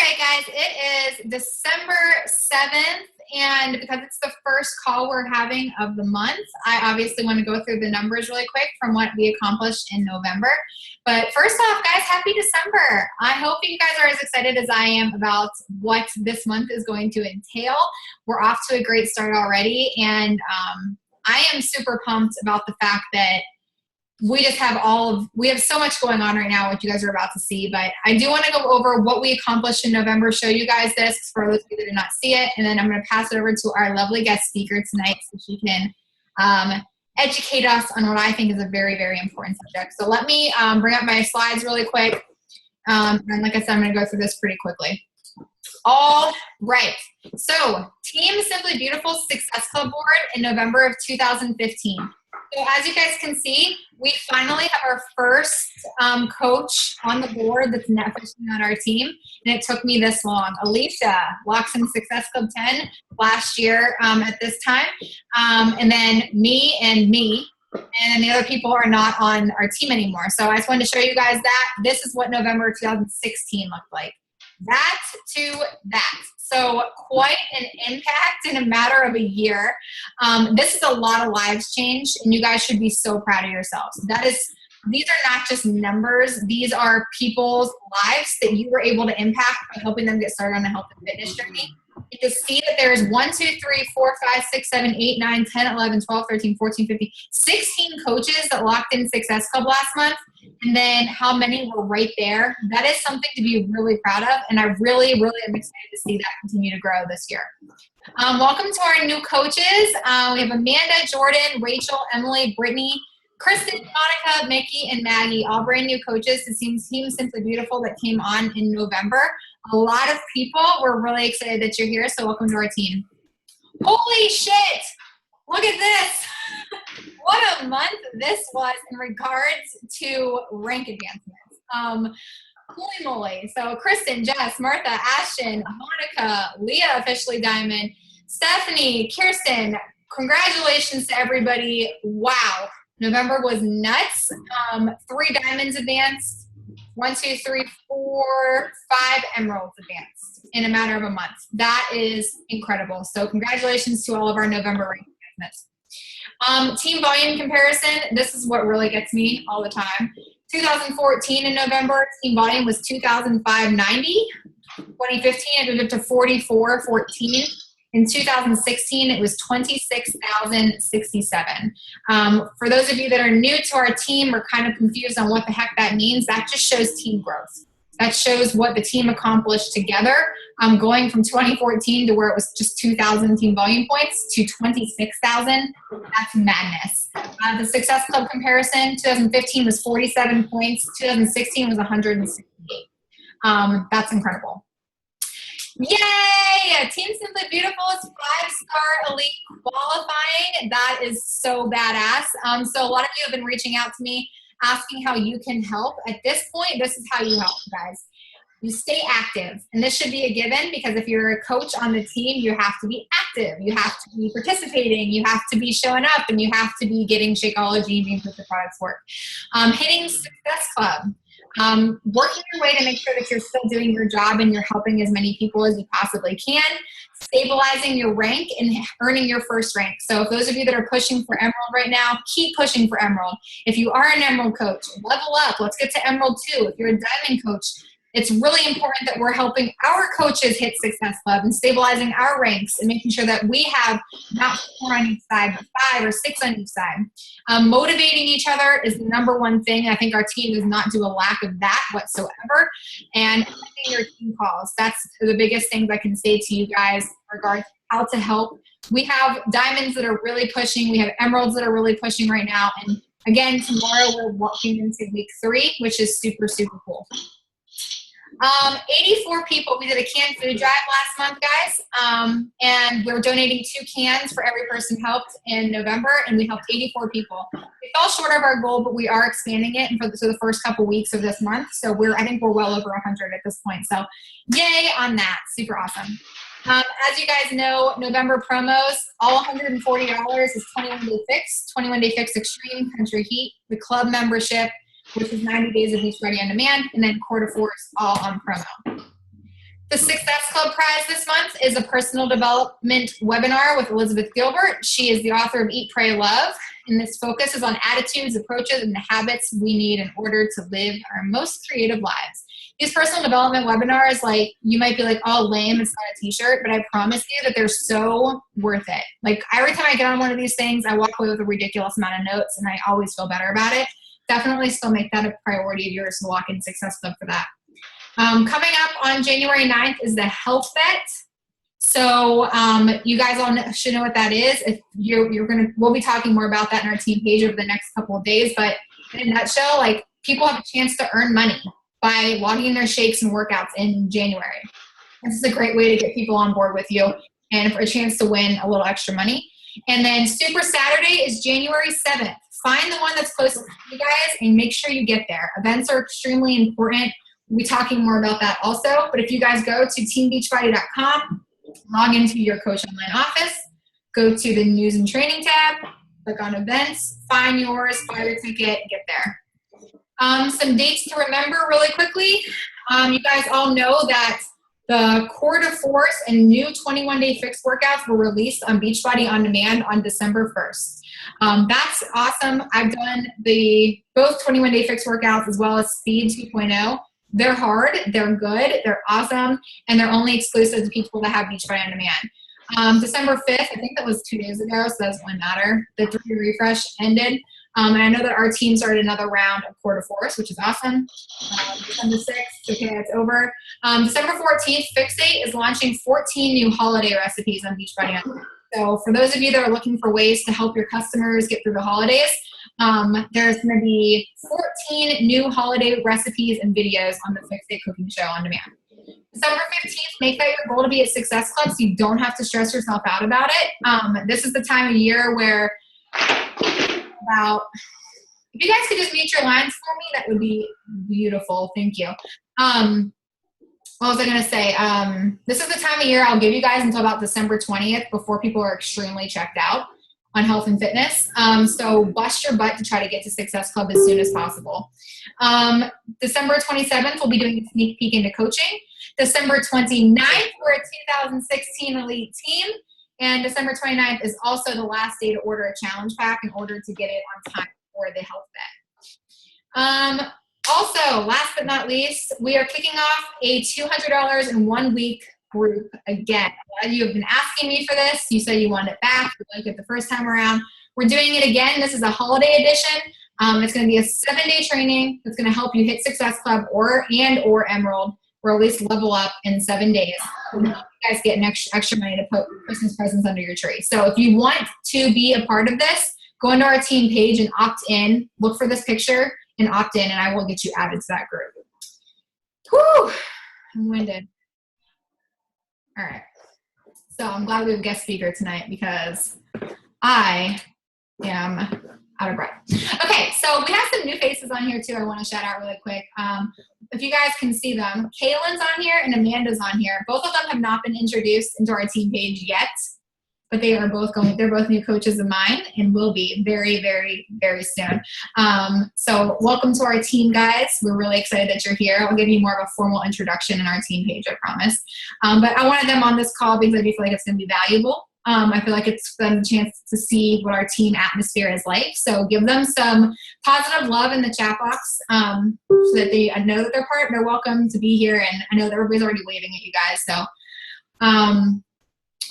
Okay, guys, it is December 7th, and because it's the first call we're having of the month, I obviously want to go through the numbers really quick from what we accomplished in November. But first off, guys, happy December. I hope you guys are as excited as I am about what this month is going to entail. We're off to a great start already, and I am super pumped about the fact that we just have we have so much going on right now, which you guys are about to see, but I do want to go over what we accomplished in November, show you guys this for those of you that did not see it, and then I'm going to pass it over to our lovely guest speaker tonight so she can educate us on what I think is a very, very important subject. So let me bring up my slides really quick, and like I said, I'm going to go through this pretty quickly. All right, so Team Simply Beautiful Success Club Board in November of 2015. So as you guys can see, we finally have our first coach on the board that's officially on our team, and it took me this long. Alicia, walks in Success Club 10 last year at this time, and then me, and then the other people are not on our team anymore. So I just wanted to show you guys that. This is what November 2016 looked like. That to that. So quite an impact in a matter of a year. This is a lot of lives changed, and you guys should be so proud of yourselves. These are not just numbers. These are people's lives that you were able to impact by helping them get started on the health and fitness journey. You can see that there's 1, 2, 3, 4, 5, 6, 7, 8, 9, 10, 11, 12, 13, 14, 15, 16 coaches that locked in Success Club last month. And then how many were right there. That is something to be really proud of. And I really, really am excited to see that continue to grow this year. Welcome to our new coaches. We have Amanda, Jordan, Rachel, Emily, Brittany, Kristen, Monica, Mickey, and Maggie, all brand new coaches to Team Simply Beautiful that came on in November. A lot of people. We're really excited that you're here, so welcome to our team. Holy shit! Look at this! What a month this was in regards to rank advancements. Holy moly. So Kristen, Jess, Martha, Ashton, Monica, Leah, officially Diamond, Stephanie, Kirsten, congratulations to everybody. Wow. November was nuts. 3 diamonds advanced, 1, 2, 3, 4, 5 emeralds advanced in a matter of a month. That is incredible. So congratulations to all of our November rank advancements. Team volume comparison, this is what really gets me all the time. 2014 in November, team volume was 2,590. 2015, it moved up to 4,414. In 2016, it was 26,067. For those of you that are new to our team or kind of confused on what the heck that means, that just shows team growth. That shows what the team accomplished together, going from 2014 to where it was just 2,000 team volume points to 26,000. That's madness. The Success Club comparison, 2015 was 47 points. 2016 was 168. That's incredible. Yay! Team Simply Beautiful is 5-star elite qualifying. That is so badass. So a lot of you have been reaching out to me asking how you can help. At this point, this is how you help, guys. You stay active, and this should be a given because if you're a coach on the team, you have to be active. You have to be participating. You have to be showing up, and you have to be getting Shakeology and being put the products work. Hitting Success Club. Working your way to make sure that you're still doing your job and you're helping as many people as you possibly can. Stabilizing your rank and earning your first rank. So if those of you that are pushing for Emerald right now, keep pushing for Emerald. If you are an Emerald coach, level up. Let's get to Emerald 2. If you're a Diamond coach, it's really important that we're helping our coaches hit Success Club and stabilizing our ranks and making sure that we have not 4 on each side, but 5 or 6 on each side. Motivating each other is the number one thing. I think our team does not do a lack of that whatsoever. And attending your team calls. That's the biggest things I can say to you guys in regards to how to help. We have Diamonds that are really pushing. We have Emeralds that are really pushing right now. And again, tomorrow we're walking into week 3, which is super, super cool. 84 people. We did a canned food drive last month, guys, and we're donating 2 cans for every person helped in November, and we helped 84 people. We fell short of our goal, but we are expanding it for the first couple weeks of this month, so I think we're well over 100 at this point, so yay on that. Super awesome. As you guys know, November promos, all $140 is 21-day fix, 21-day fix extreme, country heat, the club membership, which is 90 days of each ready on demand, and then quarter 4 is all on promo. The Club prize this month is a personal development webinar with Elizabeth Gilbert. She is the author of Eat, Pray, Love, and this focus is on attitudes, approaches, and the habits we need in order to live our most creative lives. These personal development webinars, like, you might be like, oh, lame, it's not a t-shirt, but I promise you that they're so worth it. Like, every time I get on one of these things, I walk away with a ridiculous amount of notes, and I always feel better about it. Definitely still make that a priority of yours to walk in Success Club for that. Coming up on January 9th is the Health Bet. So you guys all should know what that is. If we'll be talking more about that in our team page over the next couple of days. But in a nutshell, like, people have a chance to earn money by logging their shakes and workouts in January. This is a great way to get people on board with you and for a chance to win a little extra money. And then Super Saturday is January 7th. Find the one that's closest to you guys and make sure you get there. Events are extremely important. We'll be talking more about that also. But if you guys go to teambeachbody.com, log into your Coach Online office, go to the News and Training tab, click on Events, find yours, buy your ticket, get there. Some dates to remember really quickly. You guys all know that the Core de Force and new 21-day fixed workouts were released on Beachbody On Demand on December 1st. That's awesome. I've done both 21-day fixed workouts as well as Speed 2.0. They're hard, they're good, they're awesome, and they're only exclusive to people that have Beachbody On Demand. December 5th, I think that was 2 days ago, so that doesn't really matter. The 3 refresh ended. And I know that our team started another round of Core de Force, which is awesome. December 6th, okay, it's over. December 14th, Fixate is launching 14 new holiday recipes on Beachbody. So for those of you that are looking for ways to help your customers get through the holidays, there's going to be 14 new holiday recipes and videos on the Fixate Cooking Show on Demand. December 15th, make that your goal to be at Success Club so you don't have to stress yourself out about it. This is the time of year where if you guys could just mute your lines for me, that would be beautiful. Thank you. What was I going to say? This is the time of year I'll give you guys until about December 20th before people are extremely checked out on health and fitness. So bust your butt to try to get to Success Club as soon as possible. December 27th, we'll be doing a sneak peek into coaching. December 29th, we're a 2016 Elite Team. And December 29th is also the last day to order a challenge pack in order to get it on time for the Health Bet. Also, last but not least, we are kicking off a $200 in 1 week group again. A lot of you have been asking me for this. You said you wanted it back. You liked it the first time around. We're doing it again. This is a holiday edition. It's going to be a 7-day training that's going to help you hit Success Club or Emerald, or at least level up in 7 days. You guys get an extra money to put Christmas presents under your tree. So if you want to be a part of this, go into our team page and opt in. Look for this picture and opt in, and I will get you added to that group. Whew, I'm winded. All right. So I'm glad we have a guest speaker tonight because I am out of breath. Okay, so we have some new faces on here too I want to shout out really quick. If you guys can see them, Kaylin's on here and Amanda's on here. Both of them have not been introduced into our team page yet, but they're both new coaches of mine and will be very, very, very soon. So welcome to our team, guys. We're really excited that you're here. I'll give you more of a formal introduction in our team page, I promise. But I wanted them on this call because I do feel like it's going to be valuable. I feel like it's them a chance to see what our team atmosphere is like. So give them some positive love in the chat box so that they know that they're welcome to be here. And I know that everybody's already waving at you guys. So,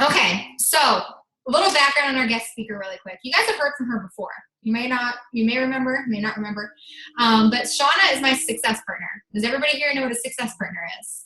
okay. So a little background on our guest speaker really quick. You guys have heard from her before. You may remember, may not remember. But Shauna is my success partner. Does everybody here know what a success partner is?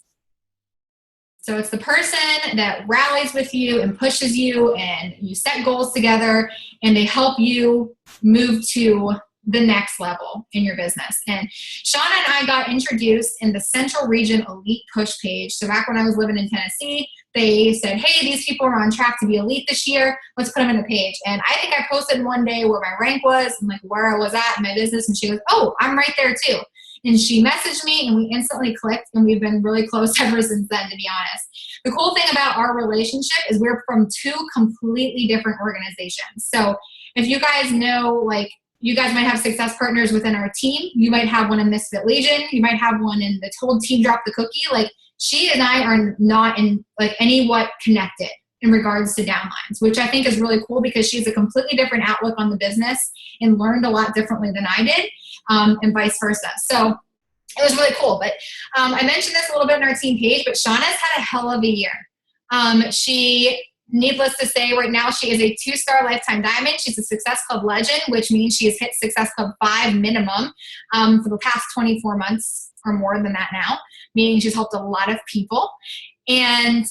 So it's the person that rallies with you and pushes you, and you set goals together, and they help you move to the next level in your business. And Shauna and I got introduced in the Central Region Elite Push page. So back when I was living in Tennessee, they said, hey, these people are on track to be elite this year. Let's put them in the page. And I think I posted one day where my rank was and like where I was at in my business. And she goes, oh, I'm right there too. And she messaged me and we instantly clicked, and we've been really close ever since then, to be honest. The cool thing about our relationship is we're from 2 completely different organizations. So if you guys know, like, you guys might have success partners within our team. You might have one in Misfit Legion. You might have one in the Told Team Drop the Cookie. Like, she and I are not in like any what connected in regards to downlines, which I think is really cool because she's a completely different outlook on the business and learned a lot differently than I did, and vice versa. So it was really cool. But I mentioned this a little bit in our team page, but Shauna's had a hell of a year. She, needless to say, right now she is a 2-star lifetime diamond. She's a Success Club legend, which means she has hit Success Club 5 minimum for the past 24 months or more than that now, meaning she's helped a lot of people. And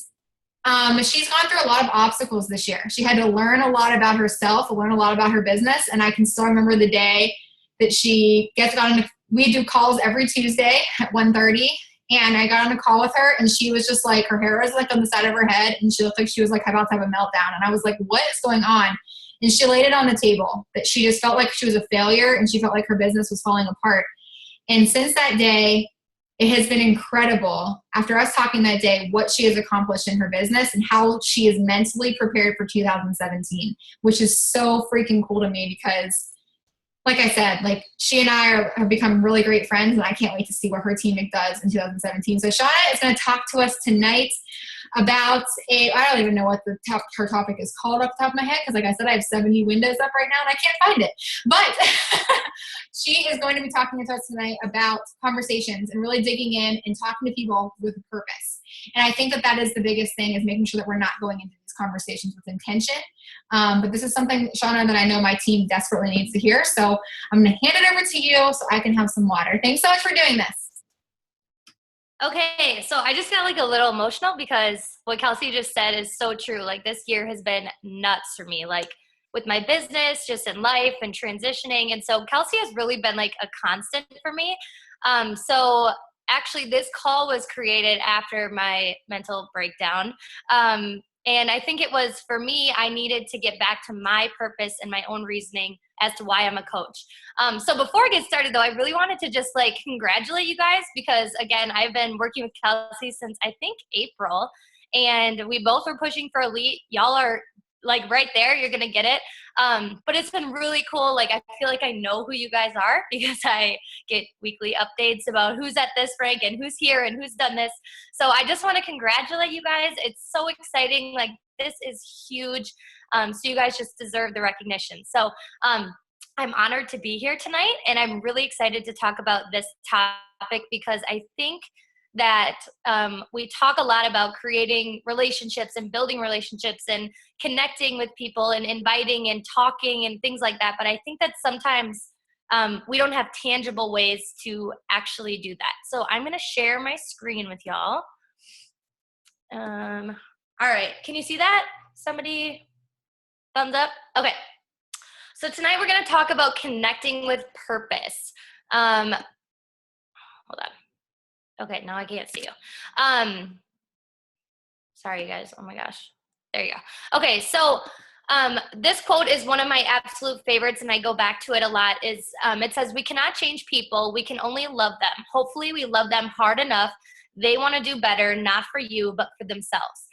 she's gone through a lot of obstacles this year. She had to learn a lot about herself, learn a lot about her business. And I can still remember the day that she we do calls every Tuesday at 1:30. And I got on a call with her and she was just like, her hair was like on the side of her head and she looked like she was like about to have a meltdown. And I was like, what is going on? And she laid it on the table that she just felt like she was a failure and she felt like her business was falling apart. And since that day, it has been incredible, after us talking that day, what she has accomplished in her business and how she is mentally prepared for 2017, which is so freaking cool to me because, like I said, like she and I have become really great friends, and I can't wait to see what her team does in 2017. So Shauna is going to talk to us tonight about I don't even know what her topic is called off the top of my head because, like I said, I have 70 windows up right now and I can't find it. But she is going to be talking to us tonight about conversations and really digging in and talking to people with a purpose. And I think that is the biggest thing, is making sure that we're not going into these conversations with intention. But this is something, Shauna, that I know my team desperately needs to hear. So I'm going to hand it over to you so I can have some water. Thanks so much for doing this. Okay, so I just got like a little emotional because what Kelsey just said is so true. Like this year has been nuts for me, like with my business, just in life and transitioning. And so Kelsey has really been like a constant for me. So actually this call was created after my mental breakdown. And I think it was, for me, I needed to get back to my purpose and my own reasoning as to why I'm a coach. So before I get started, though, I really wanted to just like congratulate you guys because, again, I've been working with Kelsey since I think April, and we both were pushing for elite. Y'all are like right there. You're going to get it. But it's been really cool. Like, I feel like I know who you guys are because I get weekly updates about who's at this rank and who's here and who's done this. So I just want to congratulate you guys. It's so exciting. Like, this is huge. So you guys just deserve the recognition. So I'm honored to be here tonight, and I'm really excited to talk about this topic because I think that we talk a lot about creating relationships and building relationships and connecting with people and inviting and talking and things like that. But I think that sometimes we don't have tangible ways to actually do that. So I'm going to share my screen with y'all. All right. Can you see that? Somebody thumbs up? Okay. So tonight we're going to talk about connecting with purpose. Hold on. Okay, now I can't see you. Sorry, you guys. Oh my gosh. There you go. Okay, so this quote is one of my absolute favorites, and I go back to it a lot. It says, "We cannot change people. We can only love them. Hopefully we love them hard enough. They want to do better, not for you, but for themselves."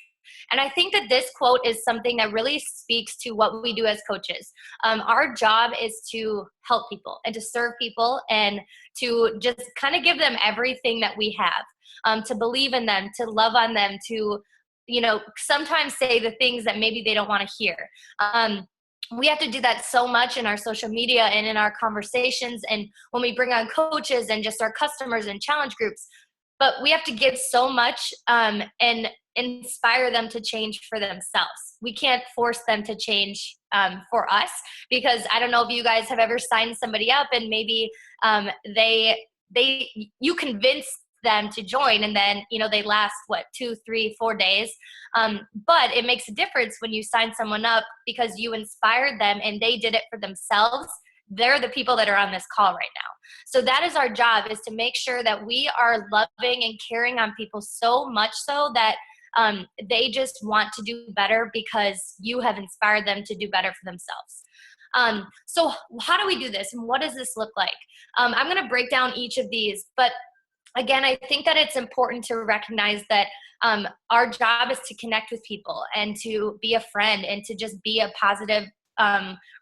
And I think that this quote is something that really speaks to what we do as coaches. Our job is to help people and to serve people and to just kind of give them everything that we have, to believe in them, to love on them, to, sometimes say the things that maybe they don't want to hear. We have to do that so much in our social media and in our conversations and when we bring on coaches and just our customers and challenge groups. But we have to give so much and inspire them to change for themselves. We can't force them to change for us, because I don't know if you guys have ever signed somebody up and maybe you convince them to join and then, they last 2, 3, 4 days. But it makes a difference when you sign someone up because you inspired them and they did it for themselves. They're the people that are on this call right now. So that is our job, is to make sure that we are loving and caring on people so much so that they just want to do better because you have inspired them to do better for themselves. So how do we do this and what does this look like? I'm going to break down each of these, but again, I think that it's important to recognize that our job is to connect with people and to be a friend and to just be a positive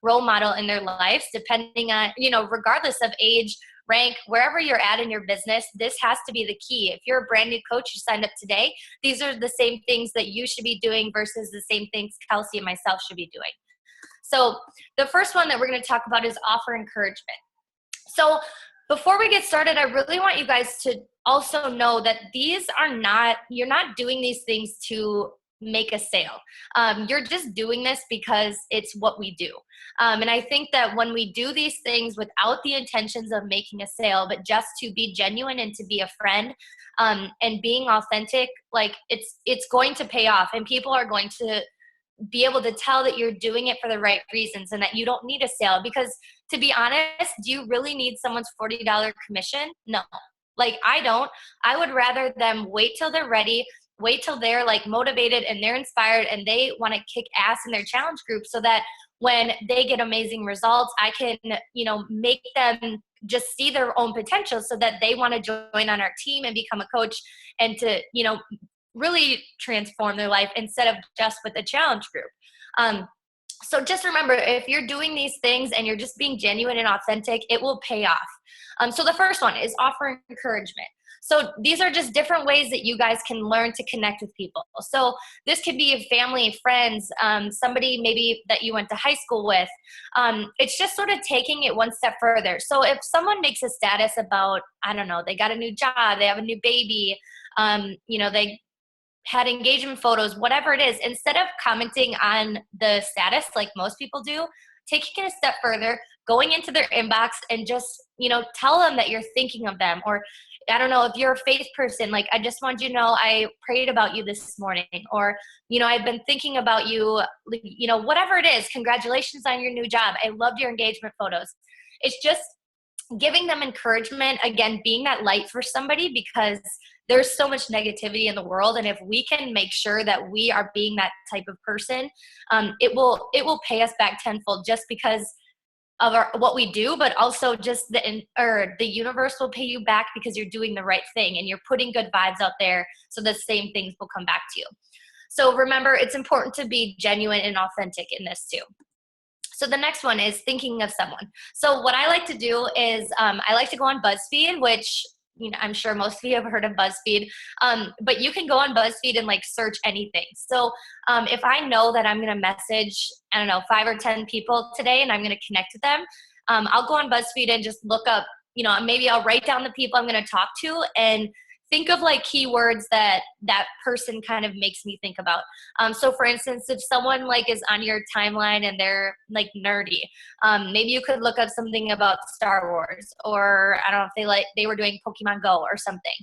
role model in their lives, depending on, regardless of age, rank, wherever you're at in your business, this has to be the key. If you're a brand new coach, you signed up today, these are the same things that you should be doing versus the same things Kelsey and myself should be doing. So the first one that we're going to talk about is offer encouragement. So before we get started, I really want you guys to also know that you're not doing these things to make a sale. You're just doing this because it's what we do. And I think that when we do these things without the intentions of making a sale, but just to be genuine and to be a friend, and being authentic, like it's going to pay off, and people are going to be able to tell that you're doing it for the right reasons and that you don't need a sale. Because to be honest, do you really need someone's $40 commission? No. Like, I don't. I would rather them wait till they're ready, wait till they're like motivated and they're inspired and they want to kick ass in their challenge group, so that when they get amazing results, I can, make them just see their own potential so that they want to join on our team and become a coach and to, really transform their life instead of just with the challenge group. So just remember, if you're doing these things and you're just being genuine and authentic, it will pay off. So the first one is offer encouragement. So these are just different ways that you guys can learn to connect with people. So this could be family, friends, somebody maybe that you went to high school with. It's just sort of taking it one step further. So if someone makes a status about, I don't know, they got a new job, they have a new baby, they had engagement photos, whatever it is, instead of commenting on the status like most people do, taking it a step further, going into their inbox and just, tell them that you're thinking of them. Or I don't know, if you're a faith person, like, I just want you to know I prayed about you this morning, or, I've been thinking about you, whatever it is. Congratulations on your new job. I loved your engagement photos. It's just giving them encouragement, again, being that light for somebody, because there's so much negativity in the world. And if we can make sure that we are being that type of person, it will pay us back tenfold, just because of what we do, but also just the universe will pay you back because you're doing the right thing and you're putting good vibes out there. So the same things will come back to you. So remember, it's important to be genuine and authentic in this too. So the next one is thinking of someone. So what I like to do is I like to go on BuzzFeed, which I'm sure most of you have heard of BuzzFeed, but you can go on BuzzFeed and like search anything. So if I know that I'm going to message, 5 or 10 people today and I'm going to connect with them, I'll go on BuzzFeed and just look up, maybe I'll write down the people I'm going to talk to and think of like keywords that person kind of makes me think about. So for instance, if someone like is on your timeline and they're like nerdy, maybe you could look up something about Star Wars, or I don't know if they were doing Pokemon Go or something.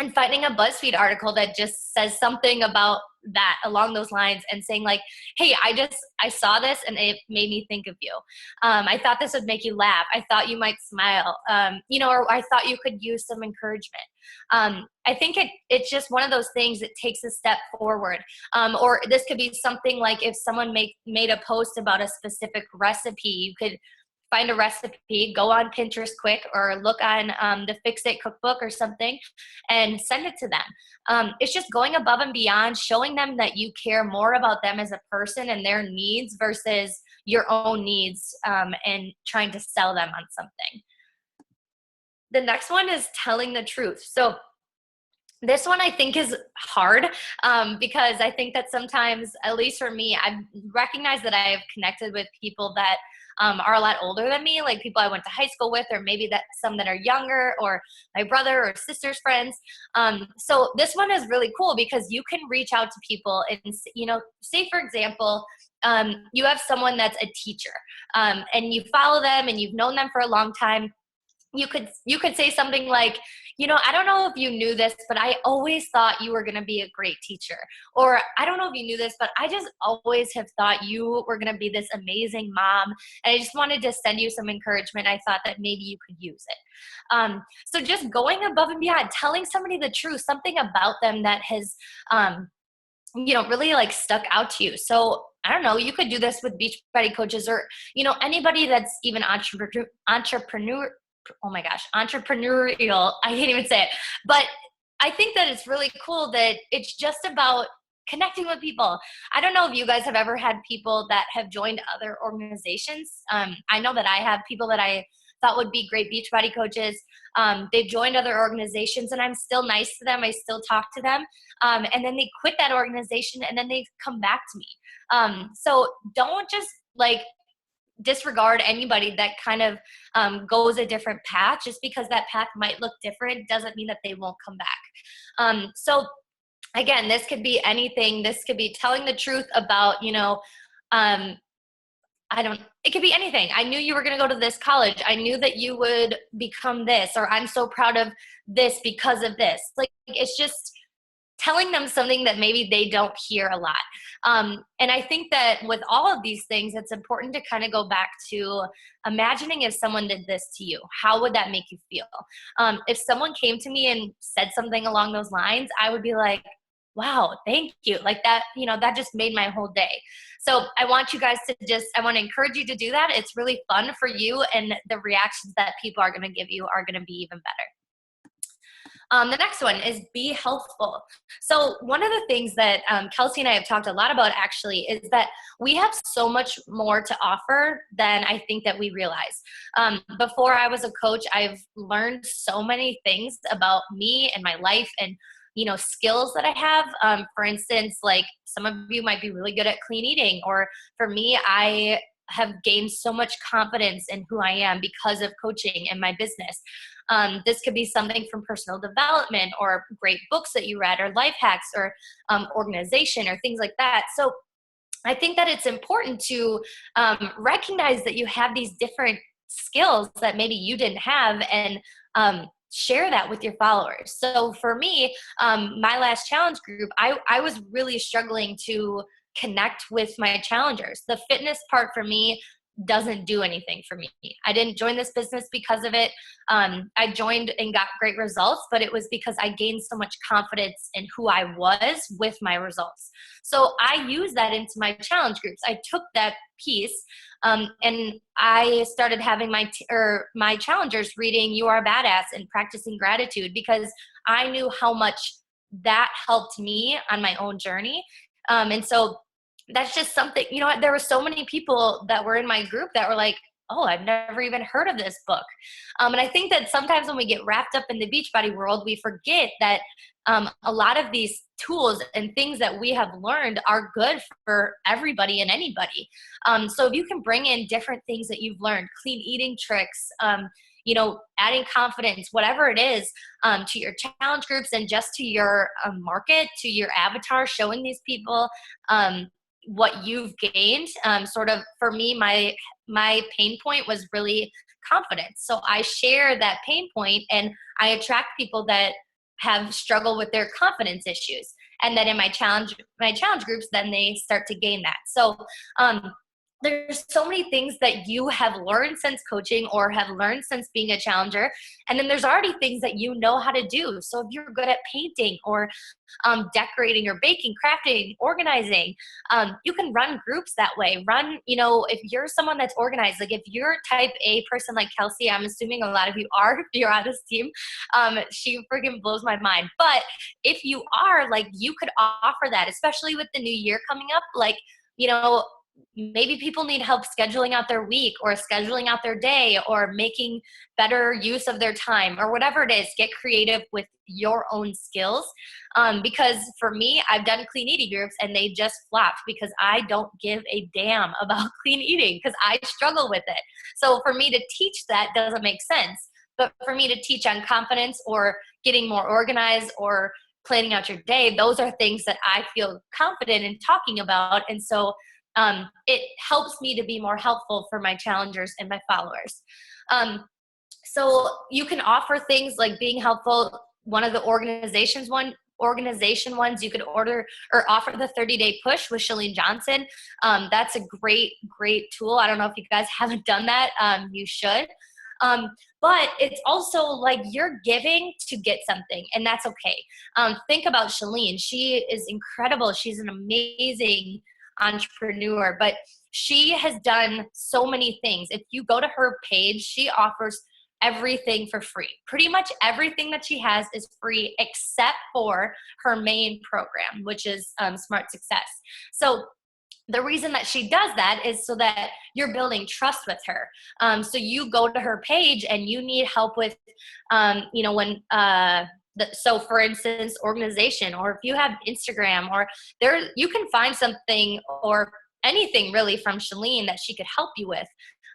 And finding a BuzzFeed article that just says something about that along those lines and saying like, hey, I saw this and it made me think of you. I thought this would make you laugh. I thought you might smile, or I thought you could use some encouragement. I think it's just one of those things that takes a step forward. Or this could be something like if someone made a post about a specific recipe, you could find a recipe, go on Pinterest quick, or look on the Fix It cookbook or something and send it to them. It's just going above and beyond, showing them that you care more about them as a person and their needs versus your own needs, and trying to sell them on something. The next one is telling the truth. So this one I think is hard, because I think that sometimes, at least for me, I've recognized that I have connected with people that are a lot older than me, like people I went to high school with, or maybe that some that are younger, or my brother or sister's friends. So this one is really cool because you can reach out to people and, say for example, you have someone that's a teacher, and you follow them and you've known them for a long time. You could say something like, I don't know if you knew this, but I always thought you were going to be a great teacher. Or I don't know if you knew this, but I just always have thought you were going to be this amazing mom. And I just wanted to send you some encouragement. I thought that maybe you could use it. So just going above and beyond, telling somebody the truth, something about them that has, really like stuck out to you. So I don't know, you could do this with Beachbody coaches, or, anybody that's even entrepreneurial. I can't even say it. But I think that it's really cool that it's just about connecting with people. I don't know if you guys have ever had people that have joined other organizations. I know that I have people that I thought would be great Beachbody coaches. They've joined other organizations, and I'm still nice to them. I still talk to them. And then they quit that organization, and then they come back to me. So don't just like disregard anybody that kind of goes a different path. Just because that path might look different doesn't mean that they won't come back. So again, this could be anything. This could be telling the truth about, it could be anything. I knew you were going to go to this college. I knew that you would become this, or I'm so proud of this because of this. Like, it's just telling them something that maybe they don't hear a lot. And I think that with all of these things, it's important to kind of go back to imagining if someone did this to you, how would that make you feel? If someone came to me and said something along those lines, I would be like, wow, thank you. Like that, that just made my whole day. So I want you guys I want to encourage you to do that. It's really fun for you, and the reactions that people are going to give you are going to be even better. The next one is be healthful. So one of the things that Kelsey and I have talked a lot about actually is that we have so much more to offer than I think that we realize. Before I was a coach, I've learned so many things about me and my life and skills that I have. For instance, like some of you might be really good at clean eating, or for me, I have gained so much confidence in who I am because of coaching and my business. This could be something from personal development, or great books that you read, or life hacks, or organization, or things like that. So I think that it's important to recognize that you have these different skills that maybe you didn't have, and share that with your followers. So for me, my last challenge group, I was really struggling to connect with my challengers. The fitness part for me doesn't do anything for me. I didn't join this business because of it. I joined and got great results, but it was because I gained so much confidence in who I was with my results. So I used that into my challenge groups. I took that piece and I started having my challengers reading You Are a Badass and practicing gratitude, because I knew how much that helped me on my own journey. And so that's just something, there were so many people that were in my group that were like, oh, I've never even heard of this book. And I think that sometimes when we get wrapped up in the Beachbody world, we forget that a lot of these tools and things that we have learned are good for everybody and anybody. So if you can bring in different things that you've learned, clean eating tricks, adding confidence, whatever it is, to your challenge groups and just to your market, to your avatar, showing these people what you've gained. Sort of for me, my pain point was really confidence. So I share that pain point, and I attract people that have struggled with their confidence issues. And then in my challenge groups, then they start to gain that. So there's so many things that you have learned since coaching or have learned since being a challenger. And then there's already things that you know how to do. So if you're good at painting or decorating or baking, crafting, organizing, you can run groups that way. If you're someone that's organized, like if you're type A person like Kelsey, I'm assuming a lot of you are, if you're on this team, she freaking blows my mind. But if you are, like, you could offer that, especially with the new year coming up, like, maybe people need help scheduling out their week or scheduling out their day or making better use of their time or whatever it is. Get creative with your own skills. Because for me, I've done clean eating groups and they just flopped because I don't give a damn about clean eating because I struggle with it. So for me to teach that doesn't make sense. But for me to teach on confidence or getting more organized or planning out your day, those are things that I feel confident in talking about. And so it helps me to be more helpful for my challengers and my followers. So you can offer things like being helpful. One of the organization ones, you could order or offer the 30-day push with Chalene Johnson. That's a great tool. I don't know if you guys haven't done that. You should. But it's also like you're giving to get something, and that's okay. Think about Chalene. She is incredible. She's an amazing entrepreneur, but she has done so many things. If you go to her page, she offers everything for free. Pretty much everything that she has is free except for her main program, which is Smart Success. So the reason that she does that is so that you're building trust with her. So you go to her page and you need help with, so for instance, organization, or if you have Instagram, or there, you can find something or anything really from Shalene that she could help you with.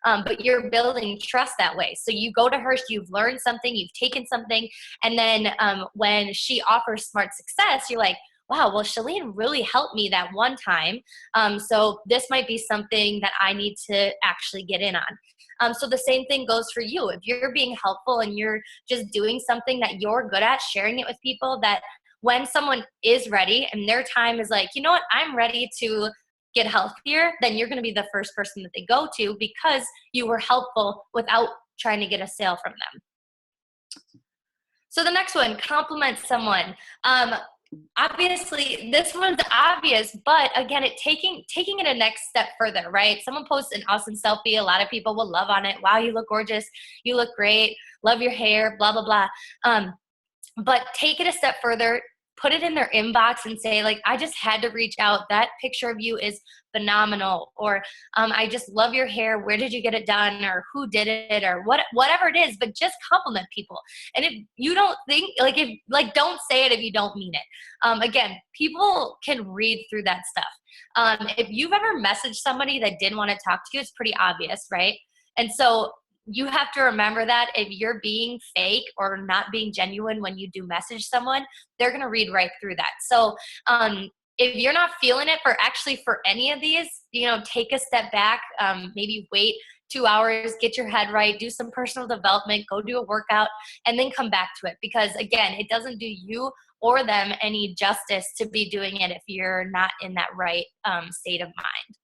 But you're building trust that way. So you go to her, you've learned something, you've taken something, and then when she offers Smart Success, you're like, wow, well, Shalene really helped me that one time. So this might be something that I need to actually get in on. So the same thing goes for you. If you're being helpful and you're just doing something that you're good at, sharing it with people, that when someone is ready and their time is like, you know what, I'm ready to get healthier, then you're going to be the first person that they go to because you were helpful without trying to get a sale from them. So the next one, compliment someone. Obviously this one's obvious, but again, taking it a next step further, right? Someone posts an awesome selfie. A lot of people will love on it. Wow, you look gorgeous. You look great. Love your hair, blah, blah, blah. But take it a step further, put it in their inbox and say, like, I just had to reach out. That picture of you is phenomenal. Or I just love your hair. Where did you get it done? Or who did it? Or whatever it is, but just compliment people. And if you don't think, don't say it if you don't mean it. Again, people can read through that stuff. If you've ever messaged somebody that didn't want to talk to you, it's pretty obvious, right? And so you have to remember that if you're being fake or not being genuine when you do message someone, they're going to read right through that. So if you're not feeling it for any of these, take a step back, maybe wait 2 hours, get your head right, do some personal development, go do a workout, and then come back to it. Because again, it doesn't do you or them any justice to be doing it if you're not in that right state of mind.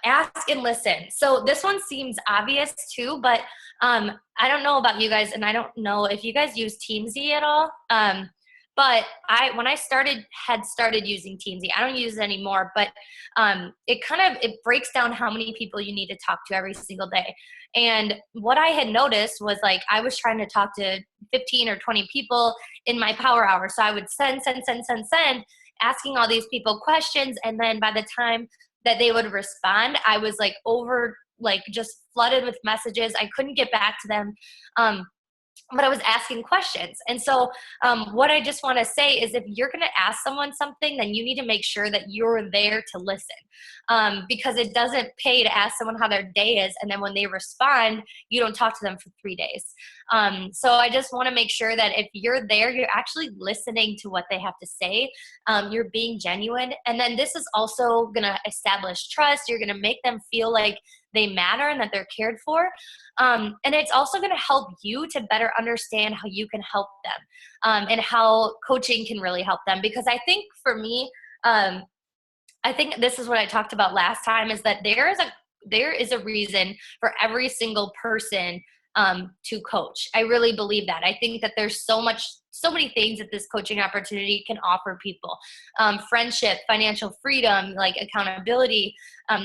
Ask and listen. So this one seems obvious too, but I don't know about you guys, and I don't know if you guys use Teamsy at all. But when I had started using Teamsy, I don't use it anymore, but it breaks down how many people you need to talk to every single day. And what I had noticed was, like, I was trying to talk to 15 or 20 people in my power hour. So I would send, asking all these people questions. And then by the time that they would respond, I was just flooded with messages. I couldn't get back to them. But I was asking questions. And so what I just want to say is, if you're going to ask someone something, then you need to make sure that you're there to listen, because it doesn't pay to ask someone how their day is, and then when they respond, you don't talk to them for 3 days. So I just want to make sure that if you're there, you're actually listening to what they have to say. You're being genuine. And then this is also going to establish trust. You're going to make them feel like they matter and that they're cared for. And it's also going to help you to better understand how you can help them, and how coaching can really help them. Because I think for me, I think this is what I talked about last time, is that there is a reason for every single person to coach. I really believe that. I think that there's so many things that this coaching opportunity can offer people. Friendship, financial freedom, like accountability.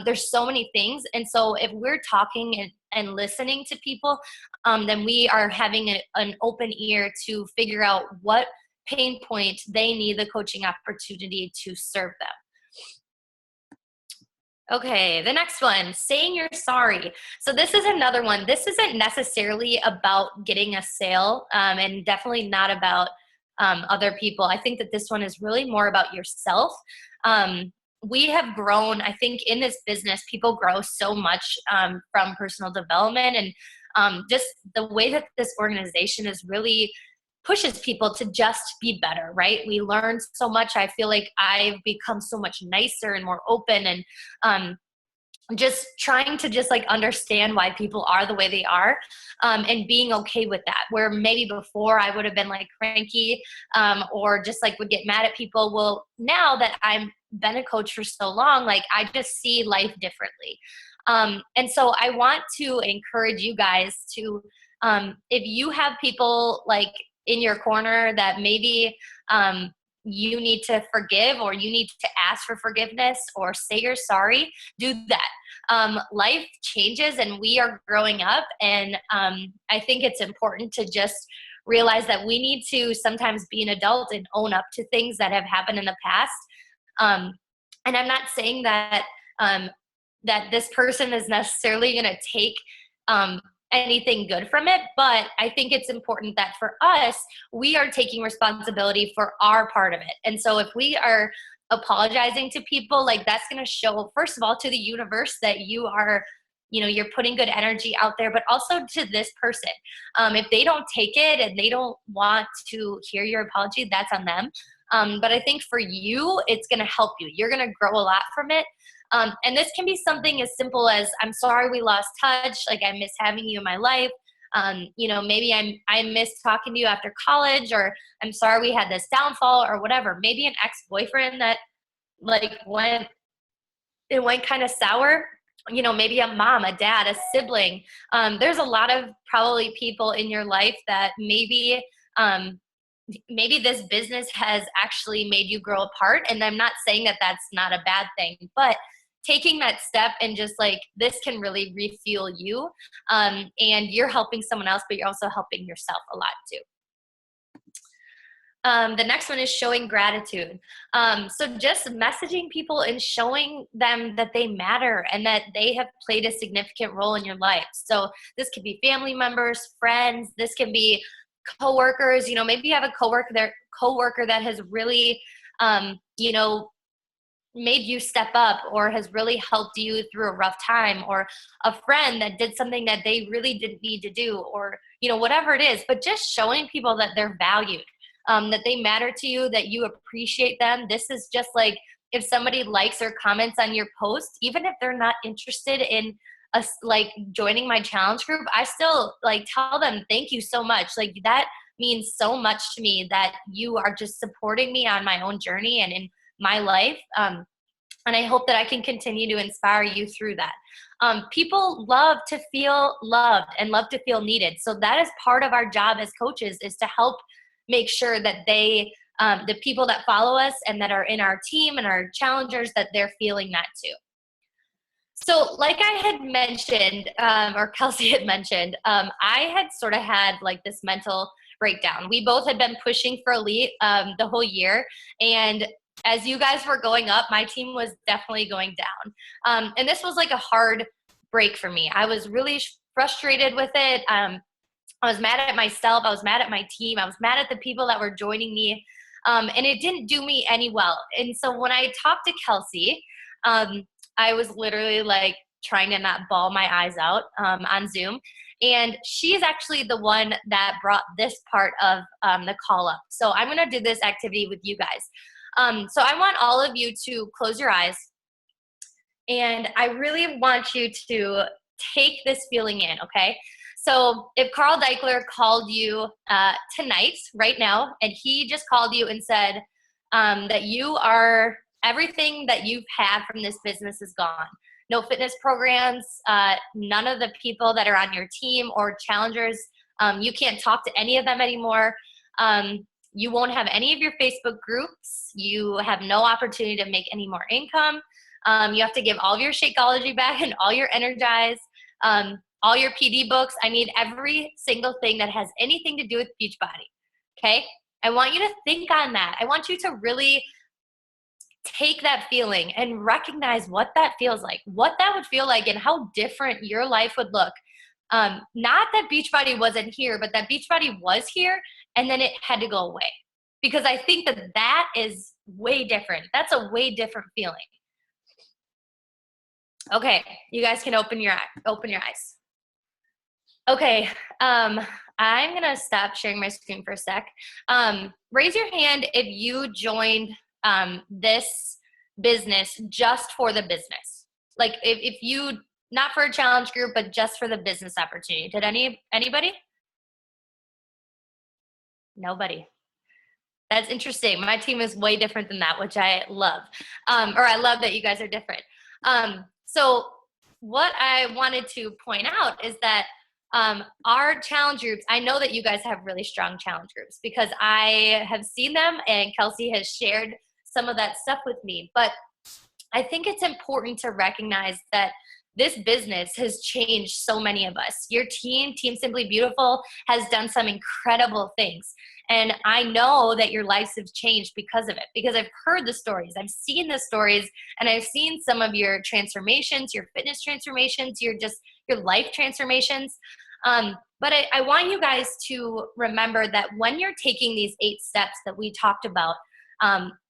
There's so many things. And so if we're talking and listening to people, then we are having an open ear to figure out what pain point they need the coaching opportunity to serve them. Okay, the next one, saying you're sorry. So this is another one. This isn't necessarily about getting a sale, and definitely not about other people. I think that this one is really more about yourself. We have grown, I think, in this business, people grow so much from personal development, and just the way that this organization is really pushes people to just be better, right? We learn so much. I feel like I've become so much nicer and more open, and just trying to understand why people are the way they are, and being okay with that. Where maybe before I would have been cranky, or just would get mad at people. Well, now that I've been a coach for so long, I just see life differently. And so I want to encourage you guys to, if you have people in your corner that maybe you need to forgive, or you need to ask for forgiveness, or say you're sorry, do that. Life changes and we are growing up, and I think it's important to just realize that we need to sometimes be an adult and own up to things that have happened in the past. And I'm not saying that that this person is necessarily going to take anything good from it, but I think it's important that for us, we are taking responsibility for our part of it. And so if we are apologizing to people, like that's going to show, first of all, to the universe that you are, you know, you're putting good energy out there, but also to this person. If they don't take it and they don't want to hear your apology, that's on them. But I think for you, it's going to help you. You're going to grow a lot from it. And this can be something as simple as, I'm sorry we lost touch. Like, I miss having you in my life. You know, maybe I miss talking to you after college, or I'm sorry we had this downfall, or whatever. Maybe an ex-boyfriend that like went kind of sour. You know, maybe a mom, a dad, a sibling. There's a lot of probably people in your life that maybe this business has actually made you grow apart. And I'm not saying that that's not a bad thing, but taking that step and just like, this can really refuel you. And you're helping someone else, but you're also helping yourself a lot too. The next one is showing gratitude. So just messaging people and showing them that they matter and that they have played a significant role in your life. So this could be family members, friends, this can be coworkers. You know, maybe you have a coworker that has really, you know, made you step up or has really helped you through a rough time, or a friend that did something that they really didn't need to do, or, you know, whatever it is, but just showing people that they're valued, that they matter to you, that you appreciate them. This is just like, if somebody likes or comments on your post, even if they're not interested in us, like joining my challenge group, I still like tell them, thank you so much. Like, that means so much to me that you are just supporting me on my own journey and in my life. And I hope that I can continue to inspire you through that. People love to feel loved and love to feel needed. So that is part of our job as coaches, is to help make sure that they, the people that follow us and that are in our team and our challengers, that they're feeling that too. So like I had mentioned, or Kelsey had mentioned, I had sort of had like this mental breakdown. We both had been pushing for elite the whole year. And as you guys were going up, my team was definitely going down. And this was like a hard break for me. I was really frustrated with it. I was mad at myself. I was mad at my team. I was mad at the people that were joining me. And it didn't do me any well. And so when I talked to Kelsey, I was literally like trying to not bawl my eyes out on Zoom. And she's actually the one that brought this part of the call up. So I'm going to do this activity with you guys. So I want all of you to close your eyes. And I really want you to take this feeling in, okay? So if Carl Deichler called you tonight, right now, and he just called you and said that you are, everything that you've had from this business is gone. No fitness programs, none of the people that are on your team or challengers, you can't talk to any of them anymore. You won't have any of your Facebook groups. You have no opportunity to make any more income. You have to give all of your Shakeology back and all your Energize, all your PD books. I need every single thing that has anything to do with Beachbody, okay? I want you to think on that. I want you to really take that feeling and recognize what that feels like, what that would feel like, and how different your life would look. Not that Beachbody wasn't here, but that Beachbody was here and then it had to go away. Because I think that that is way different. That's a way different feeling. Okay, you guys can open your eyes. Okay, I'm gonna stop sharing my screen for a sec. Raise your hand if you joined this business just for the business. Like if you, not for a challenge group, but just for the business opportunity. Did anybody? Nobody. That's interesting. My team is way different than that, which I love. Or I love that you guys are different. So what I wanted to point out is that our challenge groups, I know that you guys have really strong challenge groups because I have seen them and Kelsey has shared some of that stuff with me. But I think it's important to recognize that this business has changed so many of us. Your team, Team Simply Beautiful, has done some incredible things. And I know that your lives have changed because of it, because I've heard the stories, I've seen the stories, and I've seen some of your transformations, your fitness transformations, your life transformations. But I want you guys to remember that when you're taking these 8 steps that we talked about,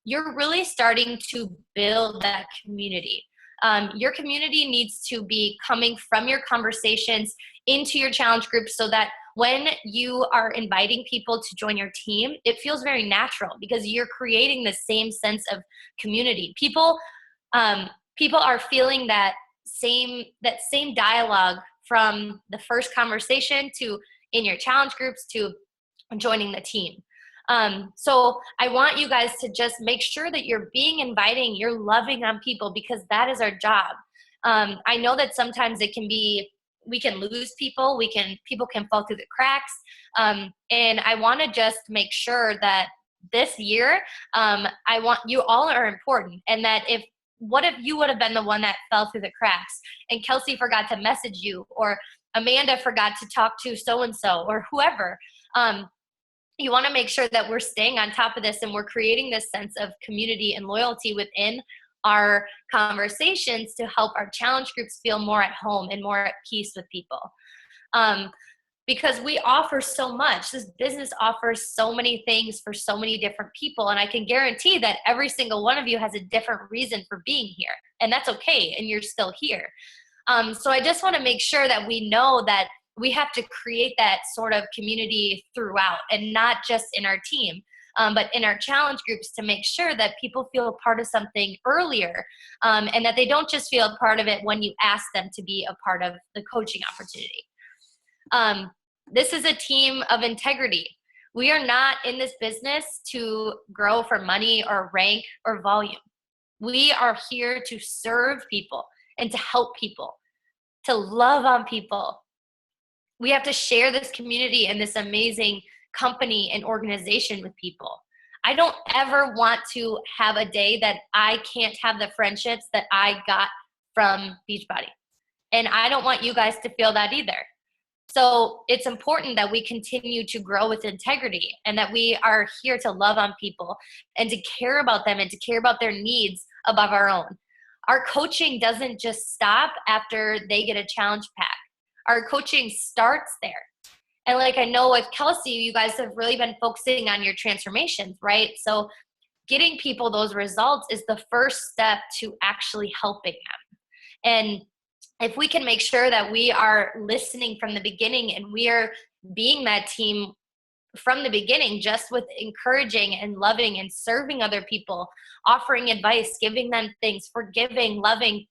you're really starting to build that community. Your community needs to be coming from your conversations into your challenge group, so that when you are inviting people to join your team, it feels very natural because you're creating the same sense of community. People are feeling that same dialogue from the first conversation to in your challenge groups to joining the team. So I want you guys to just make sure that you're being inviting, you're loving on people, because that is our job. I know that sometimes we can lose people, people can fall through the cracks. And I want to just make sure that this year, I want you all are important, and that what if you would have been the one that fell through the cracks and Kelsey forgot to message you, or Amanda forgot to talk to so-and-so, or whoever. You want to make sure that we're staying on top of this and we're creating this sense of community and loyalty within our conversations to help our challenge groups feel more at home and more at peace with people. Because we offer so much. This business offers so many things for so many different people. And I can guarantee that every single one of you has a different reason for being here. And that's okay. And you're still here. So I just want to make sure that we know that we have to create that sort of community throughout, and not just in our team, but in our challenge groups, to make sure that people feel a part of something earlier, and that they don't just feel a part of it when you ask them to be a part of the coaching opportunity. This is a team of integrity. We are not in this business to grow for money or rank or volume. We are here to serve people and to help people, to love on people. We have to share this community and this amazing company and organization with people. I don't ever want to have a day that I can't have the friendships that I got from Beachbody. And I don't want you guys to feel that either. So it's important that we continue to grow with integrity, and that we are here to love on people and to care about them and to care about their needs above our own. Our coaching doesn't just stop after they get a challenge pack. Our coaching starts there. And like I know with Kelsey, you guys have really been focusing on your transformations, right? So getting people those results is the first step to actually helping them. And if we can make sure that we are listening from the beginning and we are being that team from the beginning, just with encouraging and loving and serving other people, offering advice, giving them things, forgiving, loving,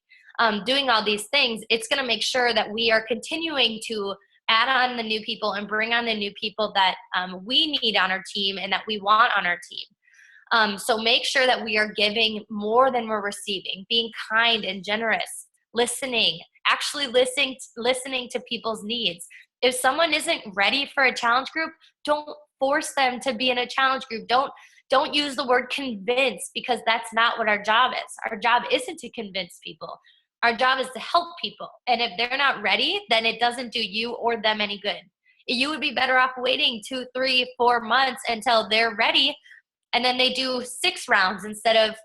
doing all these things, it's going to make sure that we are continuing to add on the new people and bring on the new people that we need on our team and that we want on our team. So make sure that we are giving more than we're receiving, being kind and generous, listening, actually listening to people's needs. If someone isn't ready for a challenge group, don't force them to be in a challenge group. Don't use the word convince, because that's not what our job is. Our job isn't to convince people. Our job is to help people. And if they're not ready, then it doesn't do you or them any good. You would be better off waiting 2, 3, 4 months until they're ready, and then they do 6 rounds instead of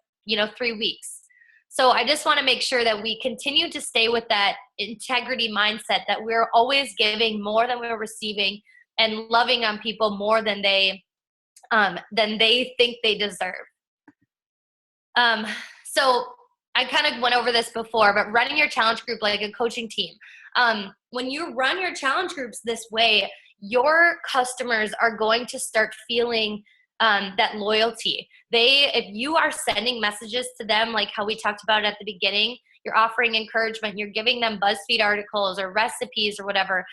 3 weeks. So I just want to make sure that we continue to stay with that integrity mindset, that we're always giving more than we're receiving and loving on people more than they think they deserve. So I kind of went over this before, but running your challenge group like a coaching team. When you run your challenge groups this way, your customers are going to start feeling that loyalty. If you are sending messages to them, like how we talked about at the beginning, you're offering encouragement, you're giving them BuzzFeed articles or recipes or whatever,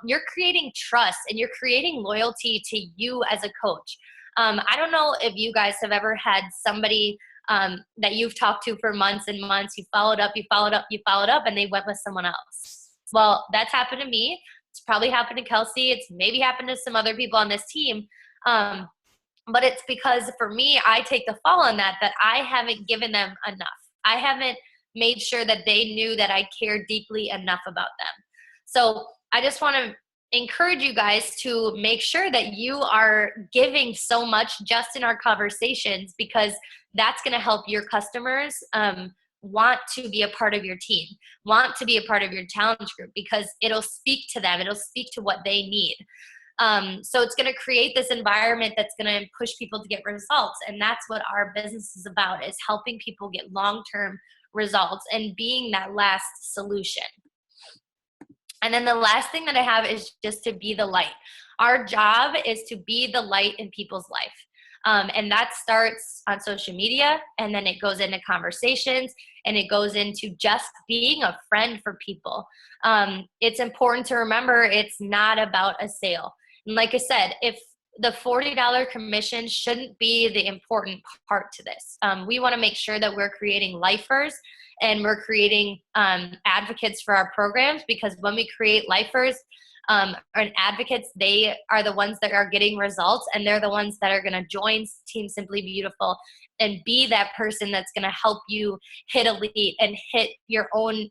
you're creating trust and you're creating loyalty to you as a coach. I don't know if you guys have ever had somebody that you've talked to for months and months, you followed up, and they went with someone else. Well, that's happened to me. It's probably happened to Kelsey. It's maybe happened to some other people on this team. But it's because for me, I take the fall on that I haven't given them enough. I haven't made sure that they knew that I cared deeply enough about them. So I just want to encourage you guys to make sure that you are giving so much just in our conversations, because that's going to help your customers want to be a part of your team, want to be a part of your challenge group, because it'll speak to them. It'll speak to what they need. So it's going to create this environment that's going to push people to get results. And that's what our business is about, is helping people get long-term results and being that last solution. And then the last thing that I have is just to be the light. Our job is to be the light in people's life. And that starts on social media, and then it goes into conversations, and it goes into just being a friend for people. It's important to remember it's not about a sale. And like I said, if the $40 commission shouldn't be the important part to this. We want to make sure that we're creating lifers and we're creating advocates for our programs, because when we create lifers and advocates, they are the ones that are getting results, and they're the ones that are going to join Team Simply Beautiful and be that person that's going to help you hit elite and hit your own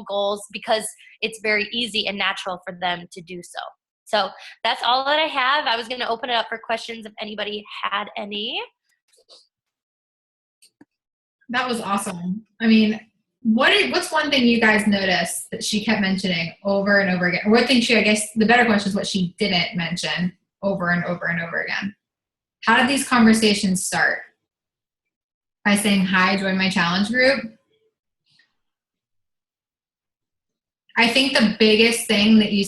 goals, because it's very easy and natural for them to do so. So that's all that I have. I was going to open it up for questions if anybody had any. That was awesome. I mean, what's one thing you guys noticed that she kept mentioning over and over again? Or what thing I guess the better question is what she didn't mention over and over and over again. How did these conversations start? By saying, hi, join my challenge group? I think the biggest thing that you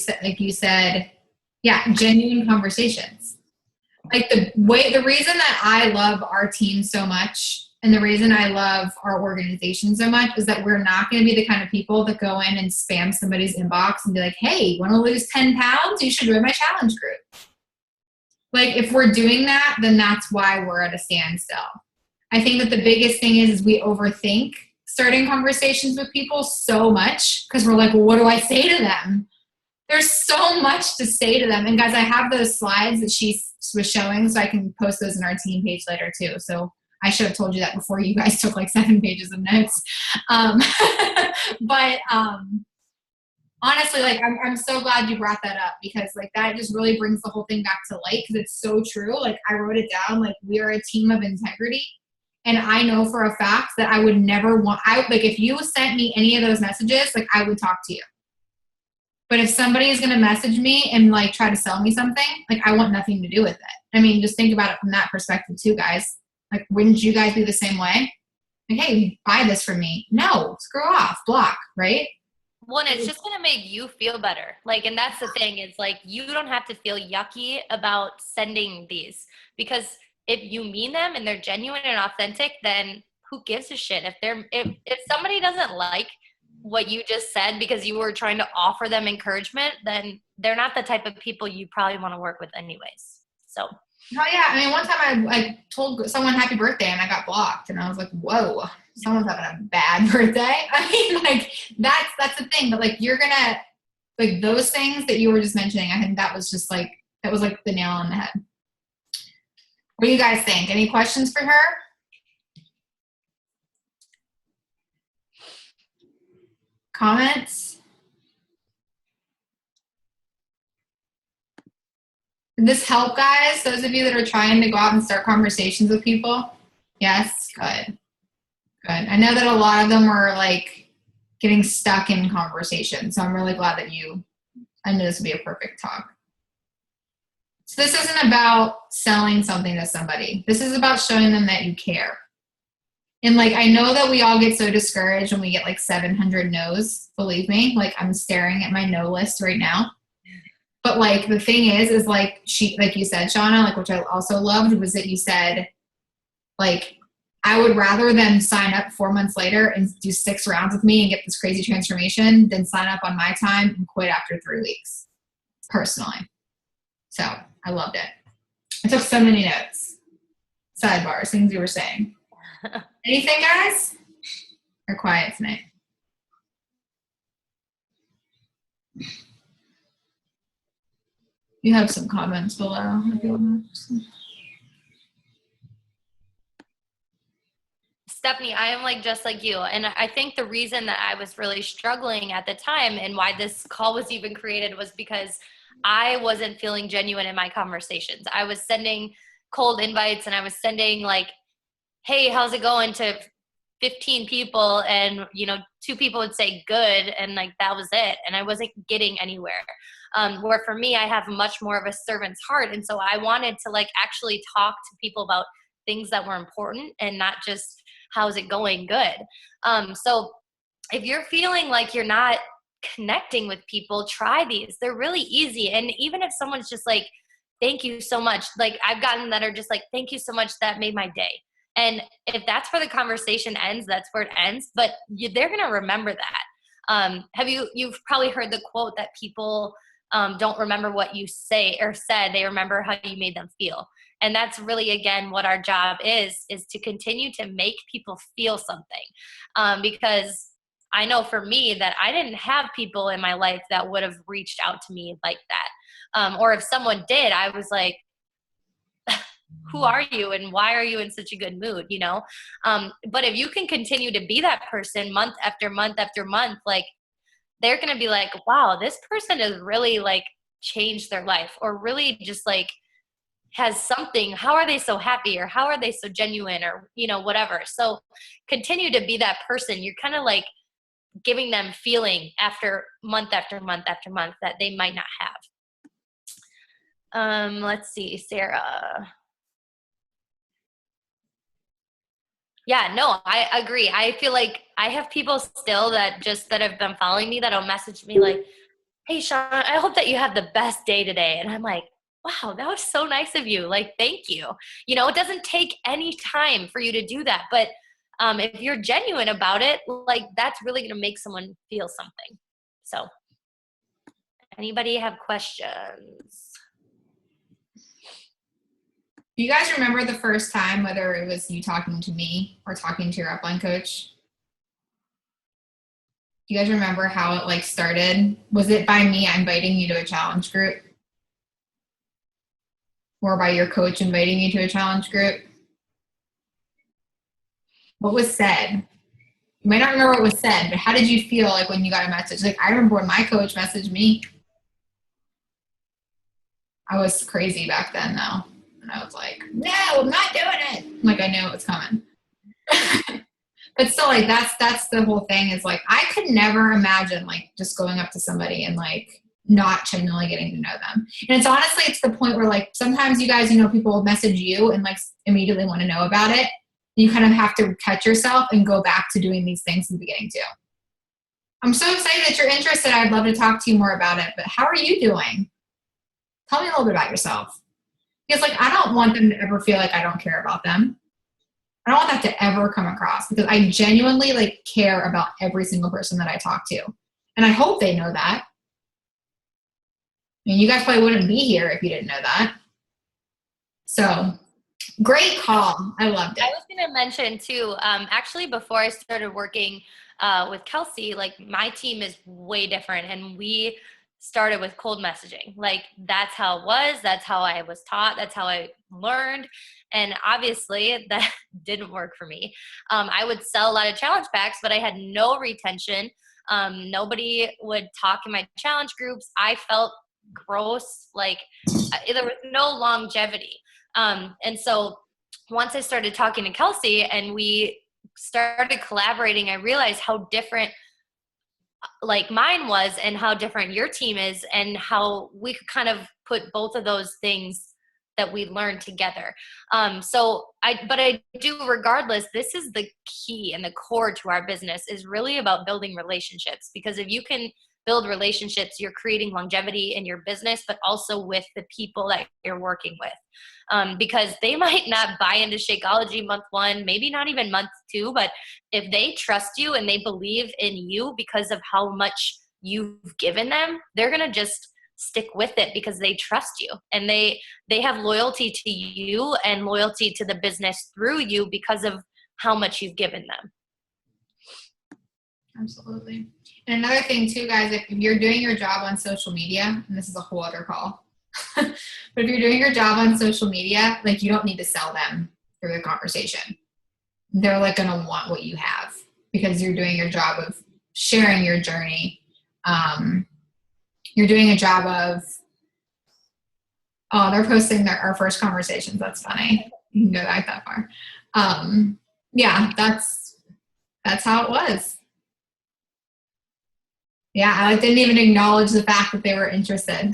said, yeah, genuine conversations. Like the reason that I love our team so much and the reason I love our organization so much is that we're not going to be the kind of people that go in and spam somebody's inbox and be like, hey, want to lose 10 pounds? You should join my challenge group. Like if we're doing that, then that's why we're at a standstill. I think that the biggest thing is we overthink starting conversations with people so much because we're like, well, what do I say to them? There's so much to say to them. And guys, I have those slides that she was showing, so I can post those in our team page later too. So I should have told you that before you guys took like 7 pages of notes. But honestly, like I'm so glad you brought that up, because like that just really brings the whole thing back to light, because it's so true. Like I wrote it down, like we are a team of integrity. And I know for a fact that I would never like if you sent me any of those messages, like I would talk to you. But if somebody is going to message me and like try to sell me something, like I want nothing to do with it. I mean, just think about it from that perspective too, guys. Like, wouldn't you guys be the same way? Like, hey, buy this from me. No, screw off, block, right? Well, and it's just going to make you feel better. Like, and that's the thing, is like, you don't have to feel yucky about sending these, because if you mean them and they're genuine and authentic, then who gives a shit? If somebody doesn't like what you just said because you were trying to offer them encouragement, then they're not the type of people you probably want to work with anyways. So. Oh yeah, I mean, one time I told someone happy birthday and I got blocked, and I was like, whoa, someone's having a bad birthday. I mean, like that's the thing, but like you're gonna, like those things that you were just mentioning, I think that was just like, that was like the nail on the head. What do you guys think? Any questions for her? Comments? Did this help, guys? Those of you that are trying to go out and start conversations with people? Yes? Good. Good. I know that a lot of them were like getting stuck in conversation, so I'm really glad that I knew this would be a perfect talk. So this isn't about selling something to somebody. This is about showing them that you care. And like, I know that we all get so discouraged when we get like 700 no's, believe me. Like I'm staring at my no list right now. But like, the thing is like like you said, Shauna, like, which I also loved, was that you said, like, I would rather them sign up 4 months later and do 6 rounds with me and get this crazy transformation than sign up on my time and quit after 3 weeks, personally. So I loved it. I took so many notes. Sidebars, things you were saying. Anything, guys? Or quiet tonight? You have some comments below. Stephanie, I am like just like you. And I think the reason that I was really struggling at the time and why this call was even created was because I wasn't feeling genuine in my conversations. I was sending cold invites and I was sending like, hey, how's it going to 15 people, and 2 people would say good, and like that was it, and I wasn't getting anywhere. Where for me, I have much more of a servant's heart, and so I wanted to like actually talk to people about things that were important and not just how's it going good. So if you're feeling like you're not connecting with people, try these. They're really easy. And even if someone's just like, thank you so much, like I've gotten that are just like, thank you so much, that made my day. And if that's where the conversation ends, that's where it ends. But they're going to remember that. You've probably heard the quote that people don't remember what you say or said. They remember how you made them feel. And that's really, again, what our job is to continue to make people feel something. Because I know for me that I didn't have people in my life that would have reached out to me like that. Or if someone did, I was like, who are you and why are you in such a good mood, But if you can continue to be that person month after month after month, like they're going to be like, wow, this person has really like changed their life, or really just like has something. How are they so happy, or how are they so genuine, or, whatever. So continue to be that person. You're kind of like giving them feeling after month after month after month that they might not have. Let's see, Sarah. Yeah, no, I agree. I feel like I have people still that have been following me that'll message me like, hey, Shauna, I hope that you have the best day today. And I'm like, wow, that was so nice of you. Like, thank you. It doesn't take any time for you to do that. But if you're genuine about it, like that's really going to make someone feel something. So anybody have questions? Do you guys remember the first time, whether it was you talking to me or talking to your upline coach? Do you guys remember how it like started? Was it by me inviting you to a challenge group? Or by your coach inviting you to a challenge group? What was said? You might not remember what was said, but how did you feel like when you got a message? Like I remember when my coach messaged me. I was crazy back then though. And I was like, no, I'm not doing it. Like I knew it was coming. But still, like that's the whole thing, is like I could never imagine like just going up to somebody and like not genuinely getting to know them. And it's honestly, it's the point where like sometimes you guys, people will message you and like immediately want to know about it. You kind of have to catch yourself and go back to doing these things in the beginning too. I'm so excited that you're interested. I'd love to talk to you more about it, but how are you doing? Tell me a little bit about yourself. Because like, I don't want them to ever feel like I don't care about them. I don't want that to ever come across, because I genuinely like care about every single person that I talk to. And I hope they know that. I mean, you guys probably wouldn't be here if you didn't know that. So great call. I loved it. I was going to mention too, actually before I started working with Kelsey, like my team is way different, and we started with cold messaging. Like that's how it was. That's how I was taught. That's how I learned. And obviously that didn't work for me. I would sell a lot of challenge packs, but I had no retention. Nobody would talk in my challenge groups. I felt gross. Like there was no longevity. And so once I started talking to Kelsey and we started collaborating, I realized how different like mine was and how different your team is, and how we could kind of put both of those things that we learned together. But I do, regardless, this is the key and the core to our business, is really about building relationships. Because if you can build relationships, you're creating longevity in your business, but also with the people that you're working with. Because they might not buy into Shakeology month 1, maybe not even month 2, but if they trust you and they believe in you because of how much you've given them, they're going to just stick with it because they trust you, and they have loyalty to you and loyalty to the business through you because of how much you've given them. Absolutely. And another thing too, guys, if you're doing your job on social media, and this is a whole other call, but if you're doing your job on social media, like you don't need to sell them through the conversation. they're like going to want what you have because you're doing your job of sharing your journey. You're doing a job of, oh, they're posting our first conversations. That's funny. You can go back that far. Yeah, that's how it was. Yeah, I didn't even acknowledge the fact that they were interested.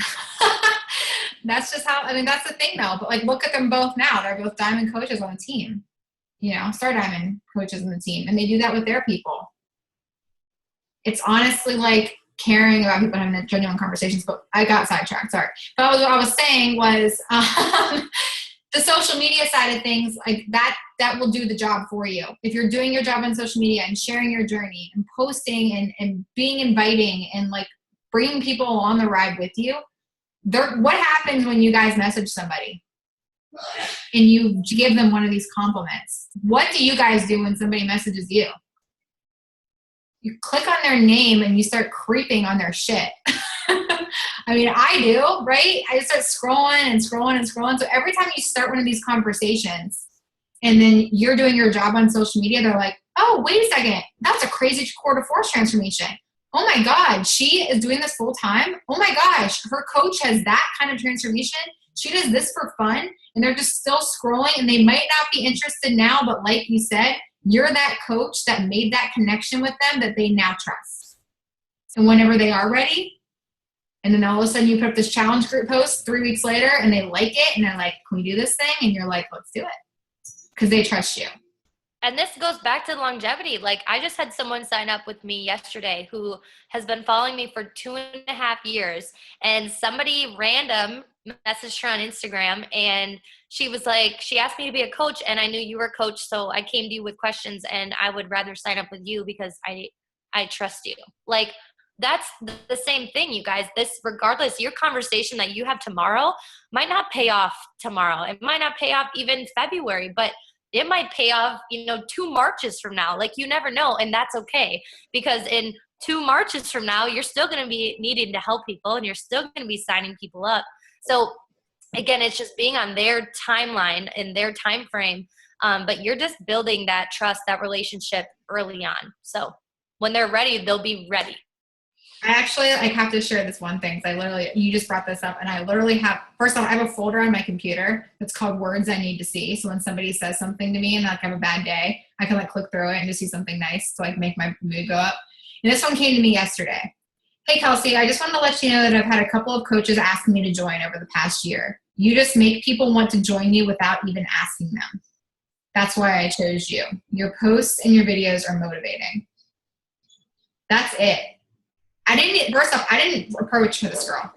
That's just how, I mean, that's the thing though. But like, look at them both now. They're both diamond coaches on the team, star diamond coaches on the team. And they do that with their people. It's honestly like caring about people having genuine conversations, but I got sidetracked, sorry. But what I was saying was the social media side of things, like that will do the job for you. If you're doing your job on social media and sharing your journey and posting and being inviting and like bringing people on the ride with you, what happens when you guys message somebody and you give them one of these compliments? What do you guys do when somebody messages you? You click on their name and you start creeping on their shit. I mean, I do, right? I start scrolling and scrolling and scrolling. So every time you start one of these conversations and then you're doing your job on social media, they're like, oh, wait a second. That's a crazy quarter force transformation. Oh my God, she is doing this full time. Oh my gosh, her coach has that kind of transformation. She does this for fun. And they're just still scrolling and they might not be interested now, but like you said, you're that coach that made that connection with them that they now trust. And whenever they are ready, and then all of a sudden you put up this challenge group post 3 weeks later and they like it and they're like, can we do this thing? And you're like, let's do it. Because they trust you. And this goes back to longevity. Like I just had someone sign up with me yesterday who has been following me for 2.5 years, and somebody random messaged her on Instagram and she was like, she asked me to be a coach and I knew you were a coach. So I came to you with questions and I would rather sign up with you because I trust you. Like that's the same thing, you guys. This, regardless, your conversation that you have tomorrow might not pay off tomorrow. It might not pay off even February, but it might pay off, 2 Marches from now. Like you never know. And that's okay, because in 2 Marches from now, you're still going to be needing to help people and you're still going to be signing people up. So again, it's just being on their timeline and their time frame. But you're just building that trust, that relationship early on. So when they're ready, they'll be ready. I actually have to share this one thing. You just brought this up and I literally have, first of all, I have a folder on my computer that's called words I need to see. So when somebody says something to me and like I have a bad day, I can like click through it and just see something nice to like make my mood go up. And this one came to me yesterday. Hey, Kelsey, I just wanted to let you know that I've had a couple of coaches ask me to join over the past year. You just make people want to join you without even asking them. That's why I chose you. Your posts and your videos are motivating. That's it. First off, I didn't approach for this girl.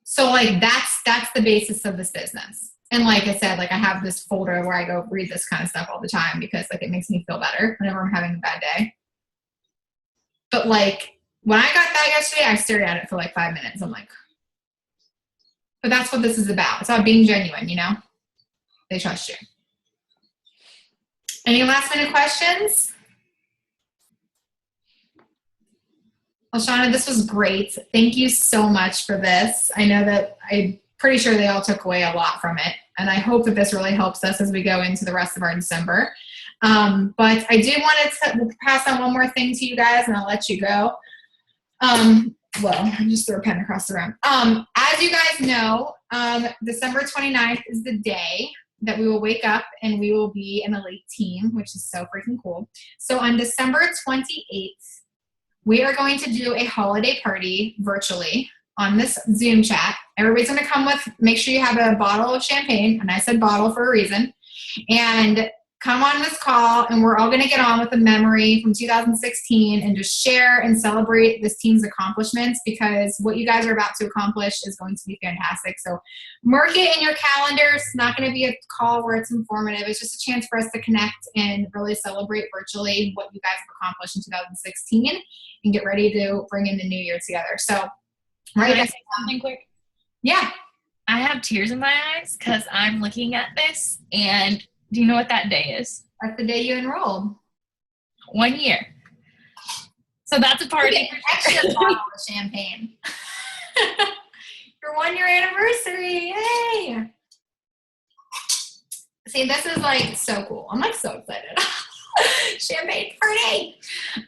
So like, that's the basis of this business. And like I said, like I have this folder where I go read this kind of stuff all the time because like it makes me feel better whenever I'm having a bad day. But like when I got that yesterday, I stared at it for like 5 minutes. I'm like, but that's what this is about. It's about being genuine, They trust you. Any last minute questions? Well, Shauna, this was great. Thank you so much for this. I know that I'm pretty sure they all took away a lot from it. And I hope that this really helps us as we go into the rest of our December. But I do want to pass on one more thing to you guys and I'll let you go. I just threw a pen across the room. As you guys know, December 29th is the day that we will wake up and we will be an elite team, which is so freaking cool. So on December 28th, we are going to do a holiday party virtually on this Zoom chat. Everybody's going to come with, make sure you have a bottle of champagne, and I said bottle for a reason, and come on this call, and we're all going to get on with a memory from 2016 and just share and celebrate this team's accomplishments, because what you guys are about to accomplish is going to be fantastic. So mark it in your calendar. It's not going to be a call where it's informative. It's just a chance for us to connect and really celebrate virtually what you guys have accomplished in 2016 and get ready to bring in the new year together. So, Can I say something quick? Yeah. I have tears in my eyes because I'm looking at this, and do you know what that day is? That's the day you enrolled. 1 year. So that's a party. An extra bottle of champagne. Your 1 year anniversary. Yay. See, this is like so cool. I'm like so excited. Champagne party.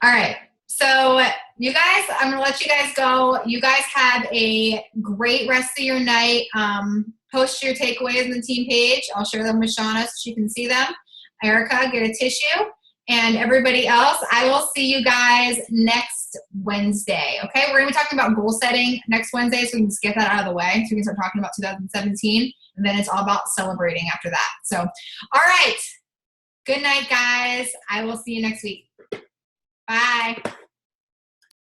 All right. So you guys, I'm going to let you guys go. You guys have a great rest of your night. Post your takeaways on the team page. I'll share them with Shauna so she can see them. Erica, get a tissue. And everybody else, I will see you guys next Wednesday. Okay, we're going to be talking about goal setting next Wednesday, so we can just get that out of the way so we can start talking about 2017. And then it's all about celebrating after that. So, all right. Good night, guys. I will see you next week. Bye.